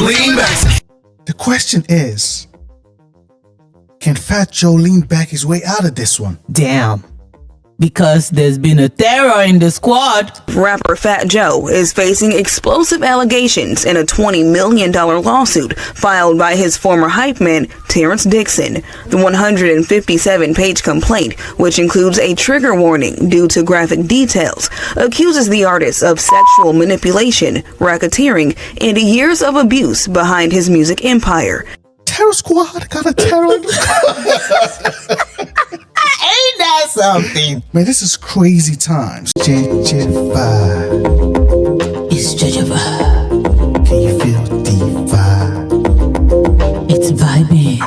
Lean back. The question is, can Fat Joe lean back his way out of this one? Damn. Because there's been a terror in the squad. Rapper Fat Joe is facing explosive allegations in a $20 million lawsuit filed by his former hype man, Terrence Dixon. The 157-page complaint, which includes a trigger warning due to graphic details, accuses the artist of sexual manipulation, racketeering, and years of abuse behind his music empire. Terror Squad got a terror. Ain't that something? Man, this is crazy times. JEJE Vibe. It's JEJE Vibe. Can you feel the vibe? It's vibing.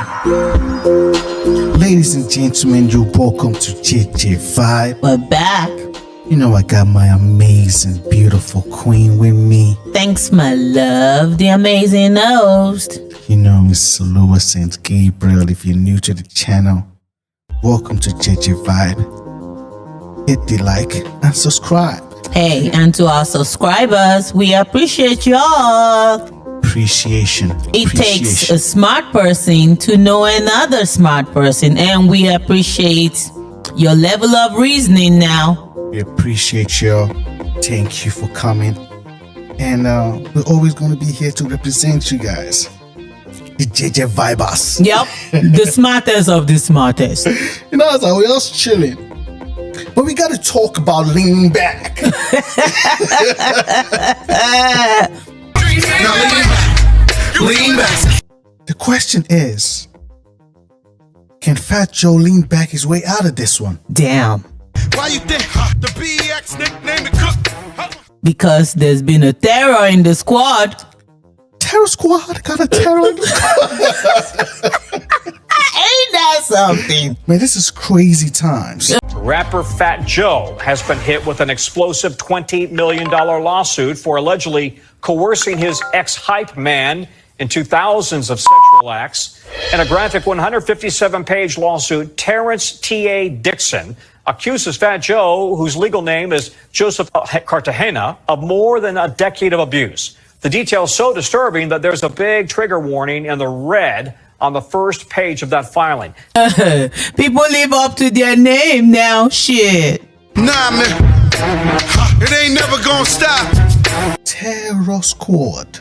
Ladies and gentlemen, you're welcome to JEJE Vibe. We're back. You know I got my amazing, beautiful queen with me. Thanks, my love, the amazing host. You know Mr. Lewis St. Gabriel. If you're new to the channel, welcome to JEJE Vibe. Hit the like and subscribe. Hey, and to our subscribers, we appreciate y'all. Appreciation. It takes a smart person to know another smart person, and we appreciate your level of reasoning now. We appreciate y'all. Thank you for coming. And we're always going to be here to represent you guys. The JEJE Vibers. Yep, the smartest of the smartest. You know, as we're just chilling. But we got to talk about leaning back. Now lean back. The question is, can Fat Joe lean back his way out of this one? Damn. Why you think the BX nickname the cook? Because there's been a terror in the squad. Terror Squad got a terror. Ain't that something? Man, this is crazy times. Rapper Fat Joe has been hit with an explosive $20 million lawsuit for allegedly coercing his ex-hype man into thousands of sexual acts. In a graphic 157-page lawsuit, Terrence T.A. Dixon accuses Fat Joe, whose legal name is Joseph Cartagena, of more than a decade of abuse. The details so disturbing that there's a big trigger warning in the red on the first page of that filing. People live up to their name now, shit. Nah, man. It ain't never gonna stop. Terror Squad.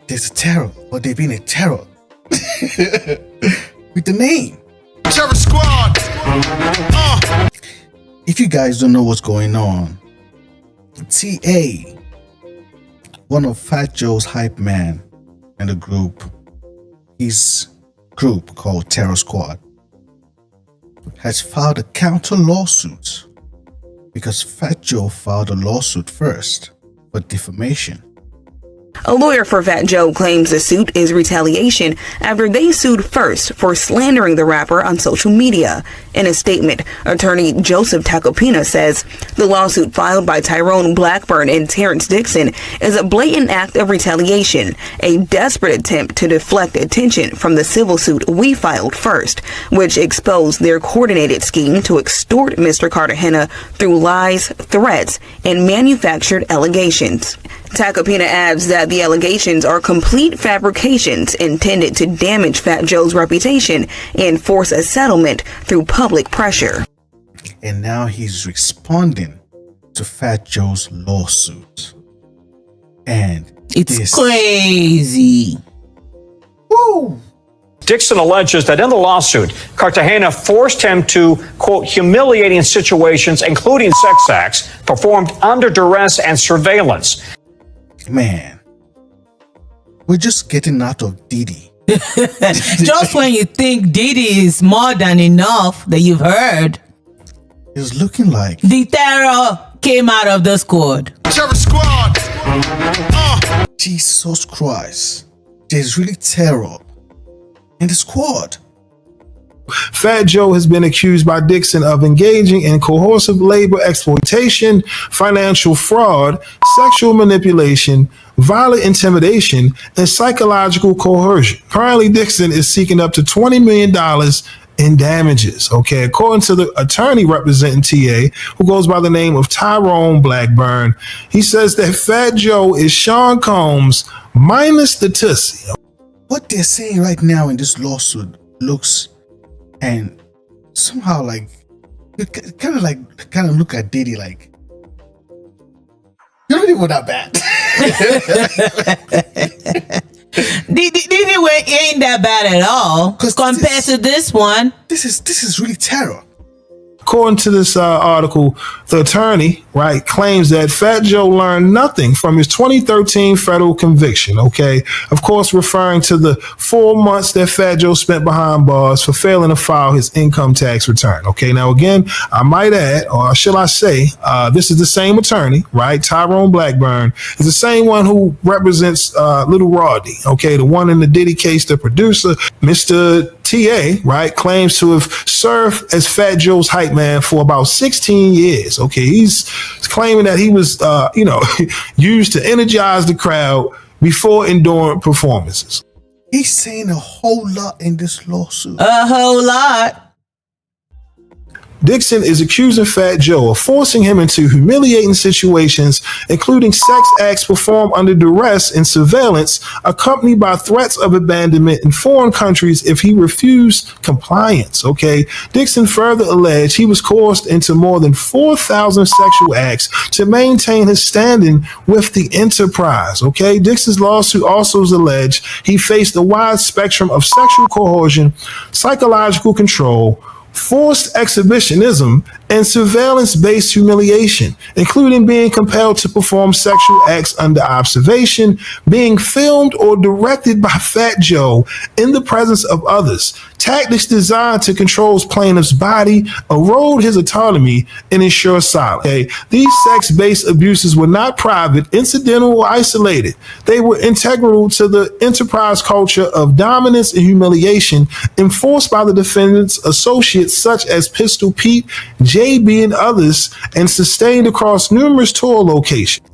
There's a terror, but they've been a terror. With the name. Terror Squad. If you guys don't know what's going on, T.A., one of Fat Joe's hype man in the group, his group called Terror Squad, has filed a counter lawsuit because Fat Joe filed a lawsuit first for defamation. A lawyer for Fat Joe claims the suit is retaliation after they sued first for slandering the rapper on social media. In a statement, attorney Joseph Tacopina says the lawsuit filed by Tyrone, Blackburn, and Terrence Dixon is a blatant act of retaliation, a desperate attempt to deflect attention from the civil suit we filed first, which exposed their coordinated scheme to extort Mr. Cartagena through lies, threats, and manufactured allegations. Tacopina adds that the allegations are complete fabrications intended to damage Fat Joe's reputation and force a settlement through public pressure. And now he's responding to Fat Joe's lawsuit. And it's crazy. Woo! Dixon alleges that in the lawsuit, Cartagena forced him to, quote, humiliating situations, including sex acts, performed under duress and surveillance. Man, we're just getting out of Diddy. Just when you think Diddy is more than enough that you've heard, it's looking like the terror came out of the squad. Terror Squad. Jesus Christ, there's really terror in the squad. Fat Joe has been accused by Dixon of engaging in coercive labor exploitation, financial fraud, sexual manipulation, violent intimidation, and psychological coercion. Currently, Dixon is seeking up to $20 million in damages. Okay, according to the attorney representing TA, who goes by the name of Tyrone Blackburn, he says that Fat Joe is Sean Combs minus the Tussie. What they're saying right now in this lawsuit looks and somehow like you kind of look at Diddy like you're not even that bad. Diddy ain't that bad at all compared to this one. This is really terror. According to this article, the attorney, right, claims that Fat Joe learned nothing from his 2013 federal conviction, okay? Of course, referring to the 4 months that Fat Joe spent behind bars for failing to file his income tax return, okay? Now, again, I might add, or should I say, this is the same attorney, right? Tyrone Blackburn is the same one who represents Little Rodney, okay? The one in the Diddy case, the producer, Mr. TA, right, claims to have served as Fat Joe's hype man for about 16 years. Okay, he's claiming that he was, used to energize the crowd before enduring performances. He's saying a whole lot in this lawsuit. A whole lot. Dixon is accusing Fat Joe of forcing him into humiliating situations, including sex acts performed under duress and surveillance, accompanied by threats of abandonment in foreign countries if he refused compliance. Okay, Dixon further alleged he was coerced into more than 4,000 sexual acts to maintain his standing with the enterprise. Okay, Dixon's lawsuit also alleged he faced a wide spectrum of sexual coercion, psychological control, forced exhibitionism, and surveillance-based humiliation, including being compelled to perform sexual acts under observation, being filmed or directed by Fat Joe in the presence of others, tactics designed to control his plaintiff's body, erode his autonomy, and ensure silence. Okay? These sex-based abuses were not private, incidental, or isolated. They were integral to the enterprise culture of dominance and humiliation enforced by the defendant's associates such as Pistol Pete, JB, and others, and sustained across numerous tour locations.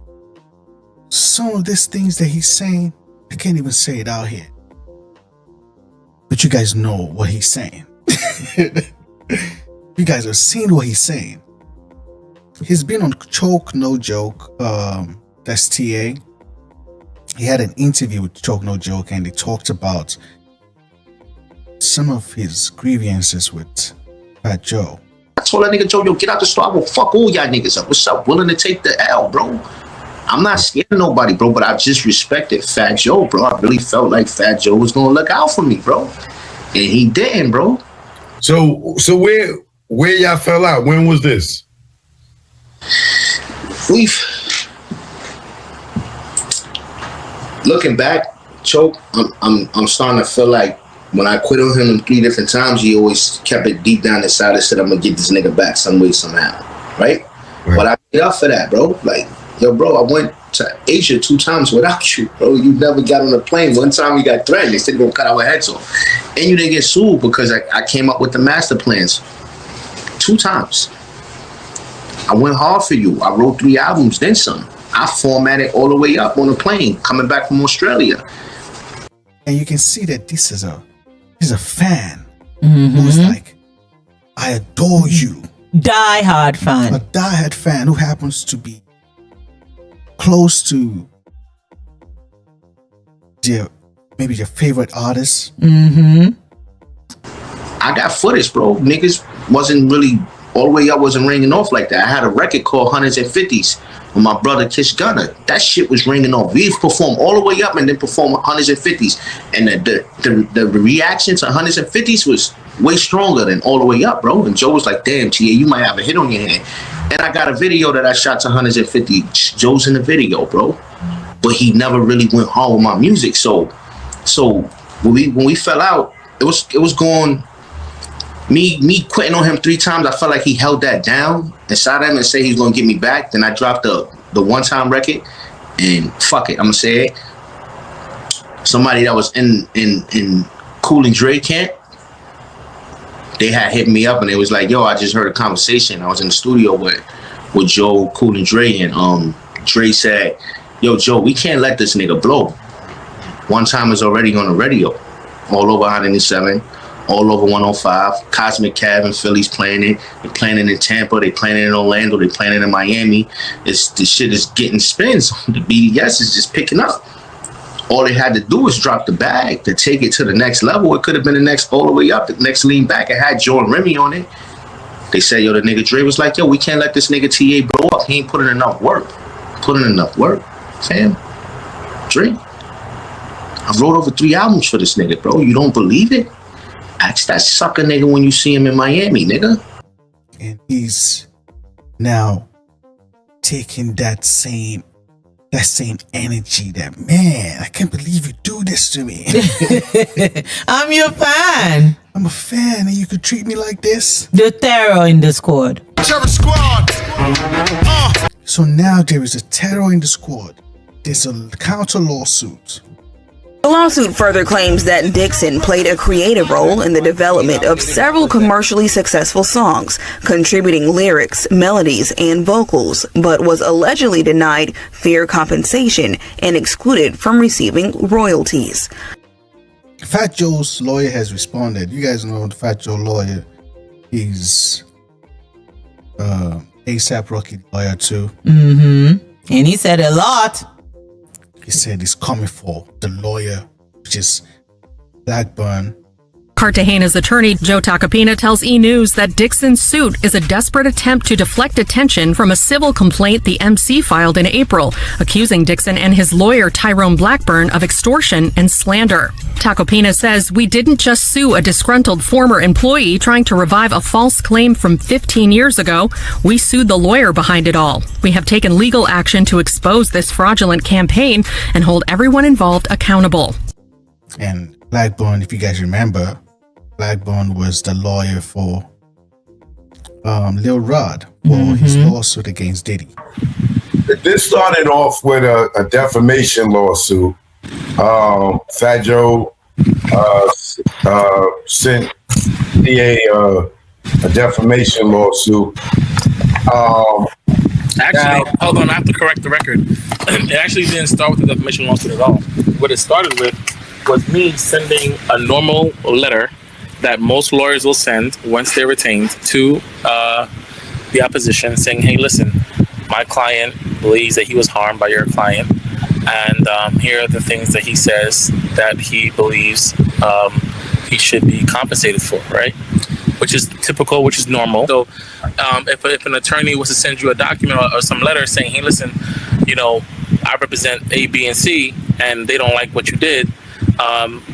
Some of these things that he's saying, I can't even say it out here. But you guys know what he's saying. You guys are seeing what he's saying. He's been on Choke No Joke, that's TA. He had an interview with Choke No Joke and they talked about some of his grievances with Fat Joe. I told that nigga Joe, yo, get out the store. I will fuck all y'all niggas up. What's up? Willing to take the L, bro. I'm not scared of nobody, bro, but I just respected Fat Joe, bro. I really felt like Fat Joe was gonna look out for me, bro. And he didn't, bro. So where y'all fell out? When was this? Looking back, Choke, I'm starting to feel like when I quit on him 3 different times, he always kept it deep down inside and said, I'm gonna get this nigga back some way, somehow. Right? But I made up for that, bro. Like, yo, bro, I went to Asia 2 times without you, bro. You never got on a plane. One time we got threatened. They said they're gonna cut our heads off. And you didn't get sued because I came up with the master plans 2 times. I went hard for you. I wrote 3 albums, then some. I formatted all the way up on a plane coming back from Australia. And you can see that he's a fan who's like, I adore you. Die-hard fan. A die-hard fan who happens to be close to maybe your favorite artist. Mm-hmm. I got footage, bro. Niggas wasn't really, all the way up wasn't ringing off like that. I had a record called 150s with my brother Kish Gunner. That shit was ringing off. We've performed all the way up and then performed 150s. And the reaction to 150s was way stronger than all the way up, bro. And Joe was like, damn, TA, you might have a hit on your hand. And I got a video that I shot to 150. Joe's in the video, bro. But he never really went hard with my music. So when we fell out, it was going, me quitting on him 3 times, I felt like he held that down inside him and said he's gonna get me back. Then I dropped the one-time record and fuck it, I'm gonna say it. Somebody that was in Cool and Dre camp, they had hit me up and they was like, yo, I just heard a conversation. I was in the studio with Joe, Cool and Dre, and Dre said, yo, Joe, we can't let this nigga blow. One Time is already on the radio, all over 107, all over 105. Cosmic Cab in Philly's playing it. They're playing it in Tampa. They're playing it in Orlando. They're playing it in Miami. This shit is getting spins. The BDS is just picking up. All they had to do was drop the bag to take it to the next level. It could have been the next all the way up, the next lean back. It had Joe and Remy on it. They said, yo, the nigga Dre was like, yo, we can't let this nigga TA blow up. He ain't putting enough work. Fam. Dre. I wrote over 3 albums for this nigga, bro. You don't believe it? Ask that sucker nigga when you see him in Miami, nigga. And he's now taking that same energy that, man, I can't believe you do this to me. I'm your fan. I'm a fan and you could treat me like this. The terror in the squad. Terror Squad. So now there is a terror in the squad. There's a counter lawsuit. The lawsuit further claims that Dixon played a creative role in the development of several commercially successful songs, contributing lyrics, melodies, and vocals, but was allegedly denied fair compensation and excluded from receiving royalties. Fat Joe's lawyer has responded. You guys know the Fat Joe lawyer. He's ASAP Rocky lawyer too. And he said a lot. He said he's coming for the lawyer, which is Blackburn. Cartagena's attorney, Joe Tacopina, tells E! News that Dixon's suit is a desperate attempt to deflect attention from a civil complaint the MC filed in April, accusing Dixon and his lawyer, Tyrone Blackburn, of extortion and slander. Tacopina says, we didn't just sue a disgruntled former employee trying to revive a false claim from 15 years ago. We sued the lawyer behind it all. We have taken legal action to expose this fraudulent campaign and hold everyone involved accountable. And Blackburn, if you guys remember, Blackburn was the lawyer for Lil Rod for his lawsuit against Diddy. This started off with a defamation lawsuit. Fat Joe sent DA a defamation lawsuit. Actually, hold on, I have to correct the record. It actually didn't start with the defamation lawsuit at all. What it started with was me sending a normal letter that most lawyers will send once they're retained to the opposition saying, hey, listen, my client believes that he was harmed by your client. And here are the things that he says that he believes he should be compensated for, right? Which is typical, which is normal. So if an attorney was to send you a document or some letter saying, hey, listen, you know, I represent A, B, and C, and they don't like what you did,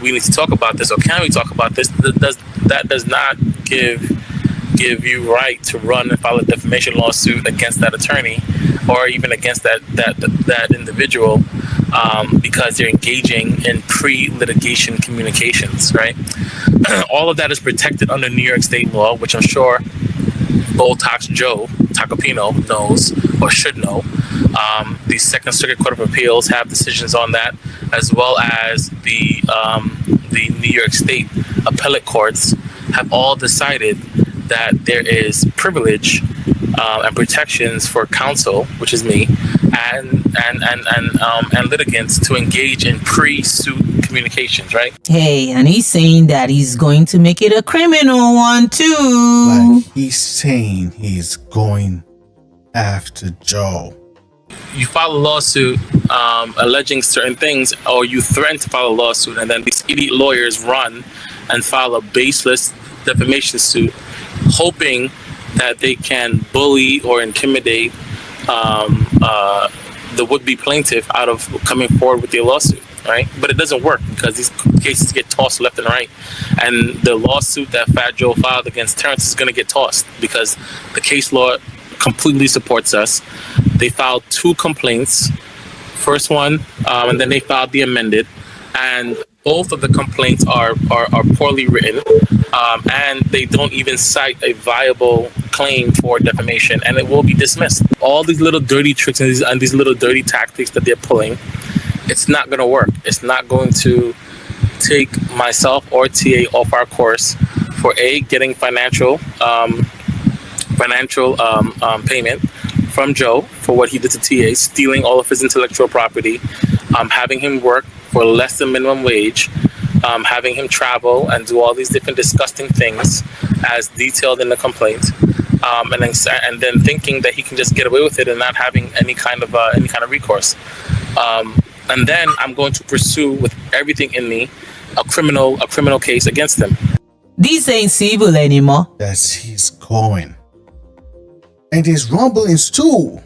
we need to talk about this, or can we talk about this? That does not give you right to run and file a defamation lawsuit against that attorney or even against that individual because they're engaging in pre-litigation communications, right? All of that is protected under New York state law, which I'm sure Botox Joe Tacopino knows or should know. The Second Circuit Court of Appeals have decisions on that, as well as the New York State appellate courts have all decided that there is privilege and protections for counsel, which is me, and litigants to engage in pre-suit communications, right? Hey, and he's saying that he's going to make it a criminal one too. Like he's saying he's going after Joe. You file a lawsuit alleging certain things, or you threaten to file a lawsuit, and then these idiot lawyers run and file a baseless defamation suit, hoping that they can bully or intimidate the would-be plaintiff out of coming forward with their lawsuit, right? But it doesn't work because these cases get tossed left and right. And the lawsuit that Fat Joe filed against Terrence is going to get tossed because the case law completely supports us. They filed 2 complaints. First one, and then they filed the amended. And both of the complaints are poorly written, and they don't even cite a viable claim for defamation, and it will be dismissed. All these little dirty tricks and these little dirty tactics that they're pulling, it's not going to work. It's not going to take myself or TA off our course for getting financial payment from Joe for what he did to TA, stealing all of his intellectual property, having him work for less than minimum wage, having him travel and do all these different disgusting things as detailed in the complaint, and then thinking that he can just get away with it and not having any kind of recourse. And then I'm going to pursue with everything in me a criminal case against him. This ain't civil anymore. That's he's going. And there's rumblings too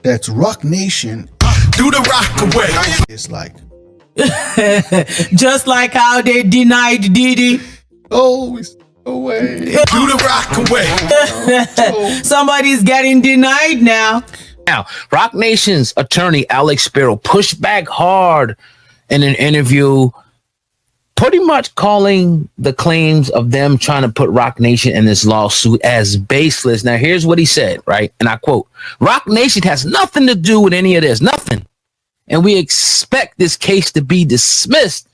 that Rock Nation Do the rock away. is like, just like how they denied Diddy. oh, it's away. Do the rock away. Somebody's getting denied now. Now, Rock Nation's attorney, Alex Sparrow, pushed back hard in an interview, pretty much calling the claims of them trying to put Rock Nation in this lawsuit as baseless. Now, here's what he said, right? And I quote, Rock Nation has nothing to do with any of this, nothing. And we expect this case to be dismissed.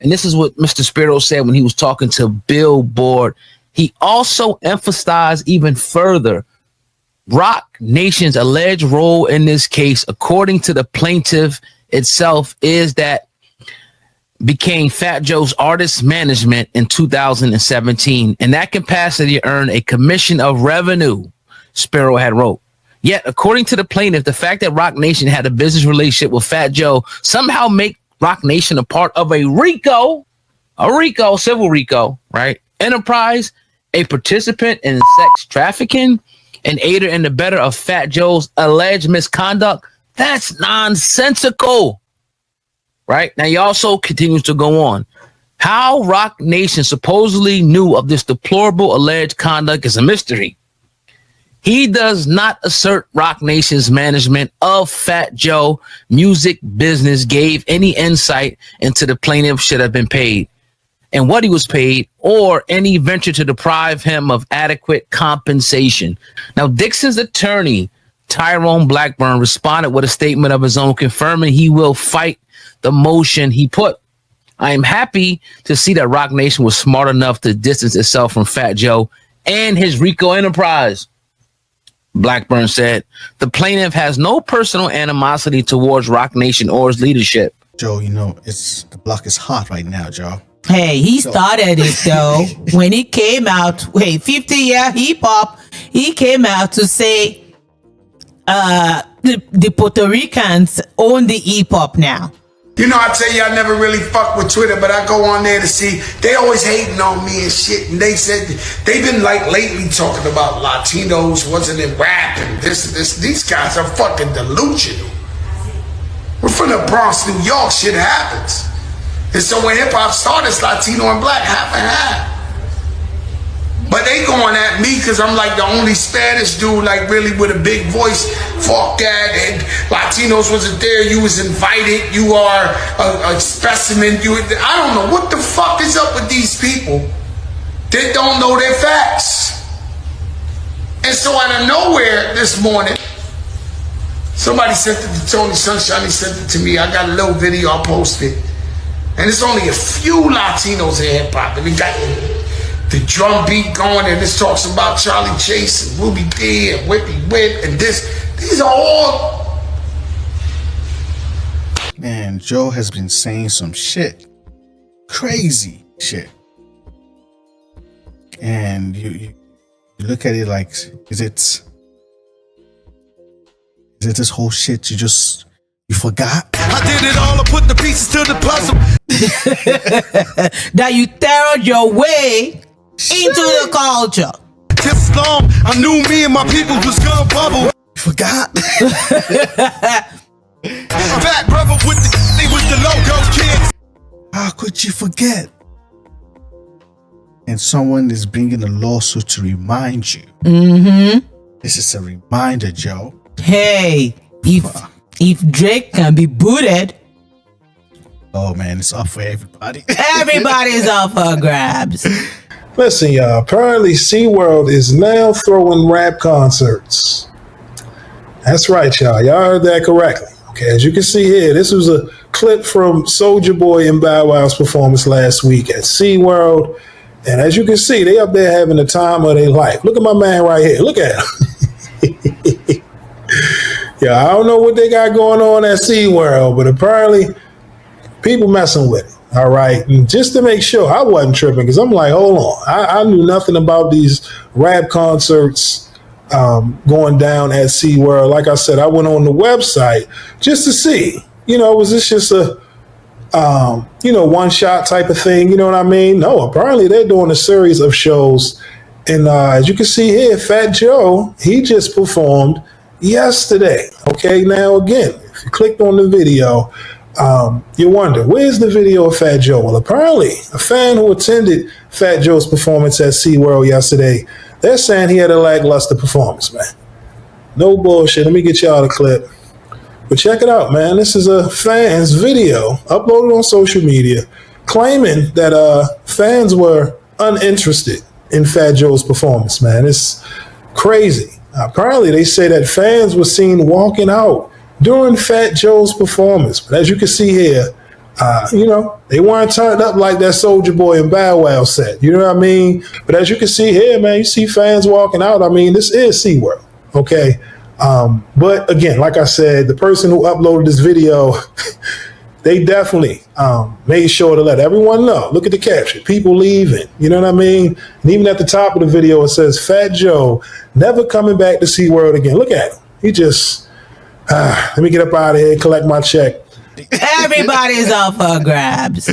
And this is what Mr. Sparrow said when he was talking to Billboard. He also emphasized even further Rock Nation's alleged role in this case, according to the plaintiff itself, is that became Fat Joe's artist management in 2017. In that capacity, earned a commission of revenue, Sparrow had wrote. Yet, according to the plaintiff, the fact that Rock Nation had a business relationship with Fat Joe somehow make Rock Nation a part of a civil RICO, right? Enterprise, a participant in sex trafficking, an aider and abetter of Fat Joe's alleged misconduct. That's nonsensical, right? Now, he also continues to go on. How Rock Nation supposedly knew of this deplorable alleged conduct is a mystery. He does not assert Rock Nation's management of Fat Joe music business gave any insight into the plaintiff should have been paid and what he was paid, or any venture to deprive him of adequate compensation. Now, Dixon's attorney, Tyrone Blackburn, responded with a statement of his own, confirming he will fight the motion he put. I am happy to see that Rock Nation was smart enough to distance itself from Fat Joe and his RICO enterprise. Blackburn said, the plaintiff has no personal animosity towards Rock Nation or its leadership. Joe, you know, the block is hot right now, Joe. Hey, he started it though. When he came out, 50-year hip hop, he came out to say the Puerto Ricans own the hip hop now. You know, I tell you, I never really fuck with Twitter, but I go on there to see. They always hating on me and shit. And they said they've been like lately talking about Latinos wasn't in rap and this. These guys are fucking delusional. We're from the Bronx, New York. Shit happens. And so when hip hop started, it's Latino and black, half and half. But they going at me because I'm like the only Spanish dude, like really with a big voice. Fuck that. And Latinos wasn't there. You was invited. You are a specimen. I don't know what the fuck is up with these people that don't know their facts. And so out of nowhere this morning, somebody sent it to Tony Sunshine. He sent it to me. I got a little video. I posted. And it's only a few Latinos in hip hop. And we got the drum beat going, and this talks about Charlie Chase and Ruby D and Whippy Whip and this. These are all. Man, Joe has been saying some shit. Crazy shit. And you look at it like, is it this whole shit you forgot? I did it all, I put the pieces to the puzzle. That you teared your way into the culture. This long, I knew me and my people was gonna bubble. You forgot? Fat brother with they was the logo kids. How could you forget? And someone is bringing a lawsuit to remind you. Mm-hmm. This is a reminder, Joe. Hey, if Drake can be booted, oh man, it's up for everybody. Everybody's up for grabs. Listen, y'all. Apparently, SeaWorld is now throwing rap concerts. That's right, y'all. Y'all heard that correctly. Okay, as you can see here, this was a clip from Soulja Boy and Bow Wow's performance last week at SeaWorld. And as you can see, they up there having the time of their life. Look at my man right here. Look at him. Yeah, I don't know what they got going on at SeaWorld, but apparently people messing with it. All right. And just to make sure I wasn't tripping, because I'm like, hold on. I knew nothing about these rap concerts going down at SeaWorld. Like I said, I went on the website just to see, was this just a, one shot type of thing? You know what I mean? No, apparently they're doing a series of shows. And as you can see here, Fat Joe, he just performed yesterday. Okay. Now, again, if you clicked on the video, you wonder, where's the video of Fat Joe? Well, apparently, a fan who attended Fat Joe's performance at SeaWorld yesterday, they're saying he had a lackluster performance, man. No bullshit. Let me get y'all the clip. But check it out, man. This is a fan's video uploaded on social media claiming that fans were uninterested in Fat Joe's performance, man. It's crazy. Apparently, they say that fans were seen walking out during Fat Joe's performance. But as you can see here, they weren't turned up like that Soulja Boy and Bow Wow set. You know what I mean? But as you can see here, man, you see fans walking out. I mean, this is SeaWorld, okay? But again, like I said, the person who uploaded this video, they definitely made sure to let everyone know. Look at the caption, people leaving, you know what I mean? And even at the top of the video, it says, Fat Joe never coming back to SeaWorld again. Look at him. He just... let me get up out of here and collect my check. Everybody's up for grabs.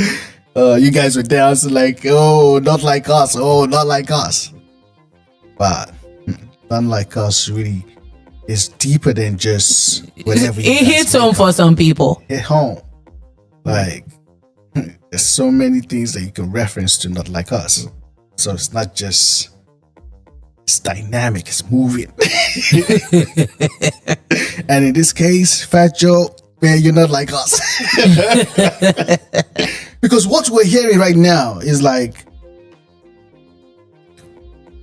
You guys were down, so like, oh, not like us. Oh, not like us. But not like us really is deeper than just whatever. It hits home for some people. Hit home. Like, there's so many things that you can reference to not like us. So it's not just... It's dynamic, it's moving. And in this case, Fat Joe, man, you're not like us. Because what we're hearing right now is like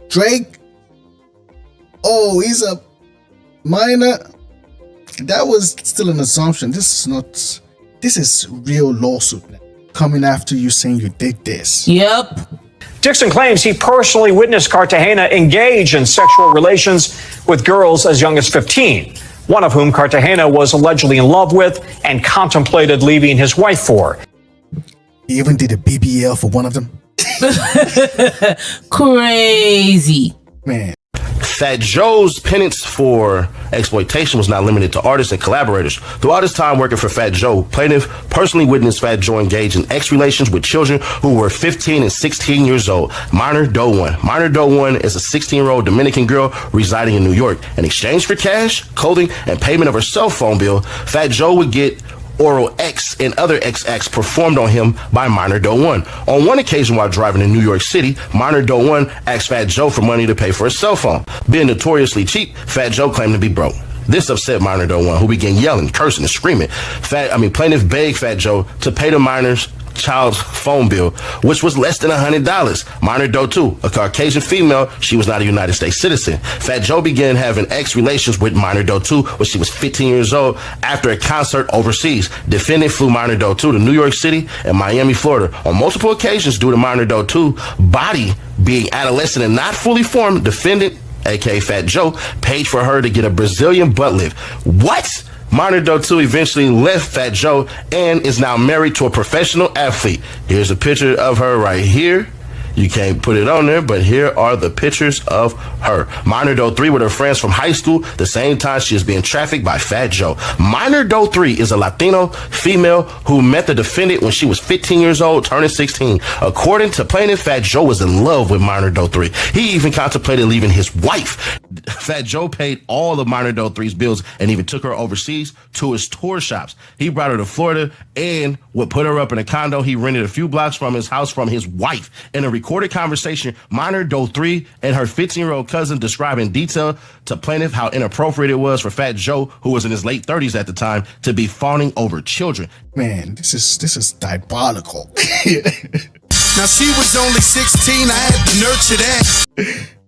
Drake, oh, he's a minor. That was still an assumption. This is real lawsuit coming after you saying you did this. Yep. Dixon claims he personally witnessed Cartagena engage in sexual relations with girls as young as 15, one of whom Cartagena was allegedly in love with and contemplated leaving his wife for. He even did a BBL for one of them. Crazy. Man. Fat Joe's penance for exploitation was not limited to artists and collaborators. Throughout his time working for Fat Joe, plaintiff personally witnessed Fat Joe engage in sex relations with children who were 15 and 16 years old. Minor Doe 1. Minor Doe 1 is a 16-year-old Dominican girl residing in New York. In exchange for cash, clothing, and payment of her cell phone bill, Fat Joe would get oral X and other X acts performed on him by Minor Doe 1. On one occasion while driving in New York City, Minor Doe 1 asked Fat Joe for money to pay for his cell phone. Being notoriously cheap, Fat Joe claimed to be broke. This upset Minor Doe 1, who began yelling, cursing, and screaming. Plaintiff begged Fat Joe to pay the minor's child's phone bill, which was less than $100. Minor Doe 2, a Caucasian female, she was not a United States citizen. Fat Joe began having X relations with Minor Doe 2 when she was 15 years old after a concert overseas. Defendant flew Minor Doe 2 to New York City and Miami, Florida. On multiple occasions due to Minor Doe 2 body being adolescent and not fully formed, defendant, aka Fat Joe, paid for her to get a Brazilian butt lift. What? Minor Doe 2 eventually left Fat Joe and is now married to a professional athlete. Here's a picture of her right here. You can't put it on there, but here are the pictures of her. Minor Doe 3 with her friends from high school, the same time she is being trafficked by Fat Joe. Minor Doe 3 is a Latino female who met the defendant when she was 15 years old, turning 16. According to plaintiff, Fat Joe was in love with Minor Doe 3. He even contemplated leaving his wife. Fat Joe paid all of Minor Doe 3's bills and even took her overseas to his tour shops. He brought her to Florida and would put her up in a condo he rented a few blocks from his house from his wife. In a recorded conversation, Minor Doe 3 and her 15-year-old cousin describe in detail to plaintiff how inappropriate it was for Fat Joe, who was in his late 30s at the time, to be fawning over children. Man, this is diabolical. Now she was only 16, I had to nurture that.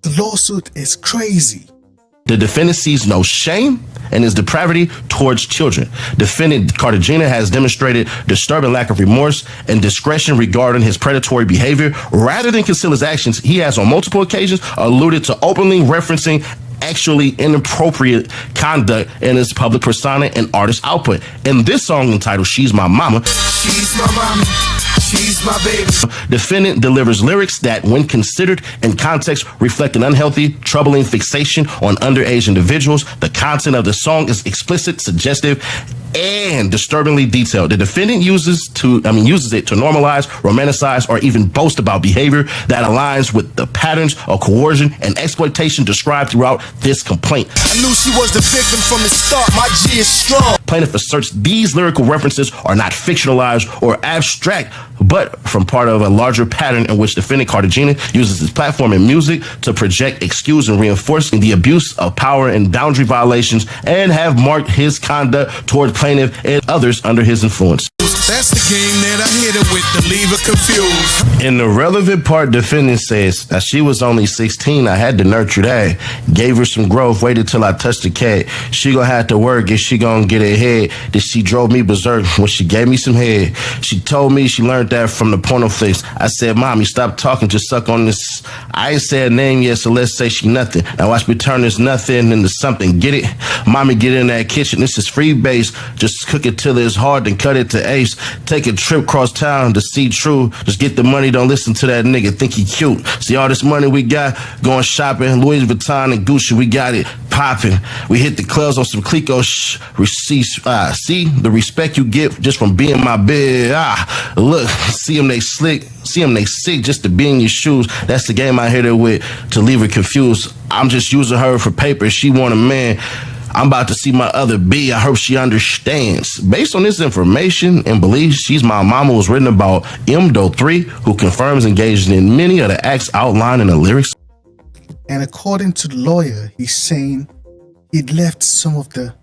The lawsuit is crazy. The defendant sees no shame in his depravity towards children. Defendant Cartagena has demonstrated disturbing lack of remorse and discretion regarding his predatory behavior. Rather than conceal his actions, he has on multiple occasions alluded to openly referencing sexually inappropriate conduct in his public persona and artist output. In this song entitled She's My Mama, She's my mama. She's my baby. defendant delivers lyrics that, when considered in context, reflect an unhealthy, troubling fixation on underage individuals. The content of the song is explicit, suggestive, and disturbingly detailed. The defendant uses it to normalize, romanticize, or even boast about behavior that aligns with the patterns of coercion and exploitation described throughout this complaint. I knew she was the victim from the start. My G is strong. Plaintiff asserts these lyrical references are not fictionalized or abstract, but from part of a larger pattern in which defendant Cartagena uses his platform and music to project, excuse, and reinforce the abuse of power and boundary violations, and have marked his conduct toward plaintiff and others under his influence. That's the game that I hit it with to leave her confused. In the relevant part, defendant says that she was only 16. I had to nurture that. Gave her some growth. Waited till I touched the cat. She gonna have to work if she gonna get ahead. That she drove me berserk when she gave me some head. She told me she learned that from the porno flicks. I said, Mommy, stop talking. Just suck on this. I ain't said a name yet, so let's say she nothing. Now watch me turn this nothing into something. Get it? Mommy, get in that kitchen. This is free base. Just cook it till it's hard, then cut it to ace. Take a trip cross town to see True. Just get the money, don't listen to that nigga. Think he cute. See all this money we got going shopping, Louis Vuitton and Gucci, we got it popping. We hit the clubs on some Clico receipts. See the respect you get just from being my bed. Look, see them they slick, see them they sick just to be in your shoes. That's the game I hit her with to leave her confused. I'm just using her for paper. She want a man. I'm about to see my other B. I hope she understands. Based on this information and beliefs, She's My Mama was written about M.3, who confirms engaging in many of the acts outlined in the lyrics. And according to the lawyer, he's saying he'd left some of the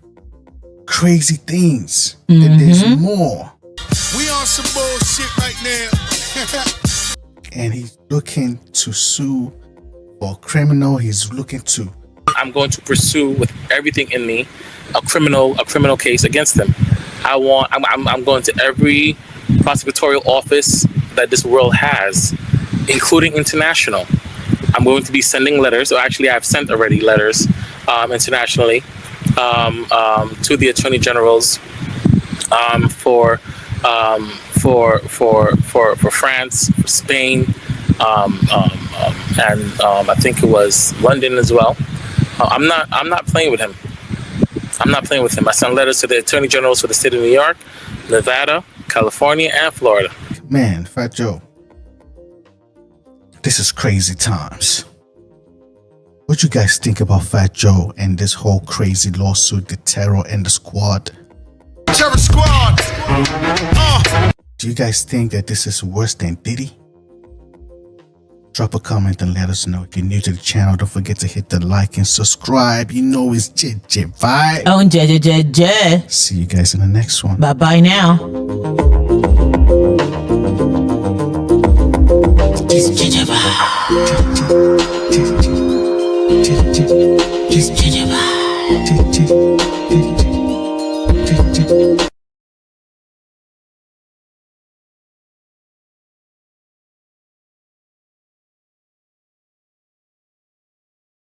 crazy things. That there's more. We on some bullshit right now. And he's looking to sue for criminal. He's looking to. I'm going to pursue with everything in me a criminal case against them. I'm going to every prosecutorial office that this world has, including international. I'm going to be sending letters, or actually I've sent already letters internationally to the attorney generals for France, for Spain, and I think it was London as well. I'm not playing with him. I'm not playing with him. I sent letters to the attorney generals for the state of New York, Nevada, California, and Florida. Man, Fat Joe, this is crazy times. What you guys think about Fat Joe and this whole crazy lawsuit, the Terror and the Squad? Terror Squad! Do you guys think that this is worse than Diddy? Drop a comment and let us know. If you're new to the channel, don't forget to hit the like and subscribe. You know it's JEJE Vibe. Oh, JEJE. See you guys in the next one. Bye-bye now. It's JEJE Vibe. It's JEJE Vibe.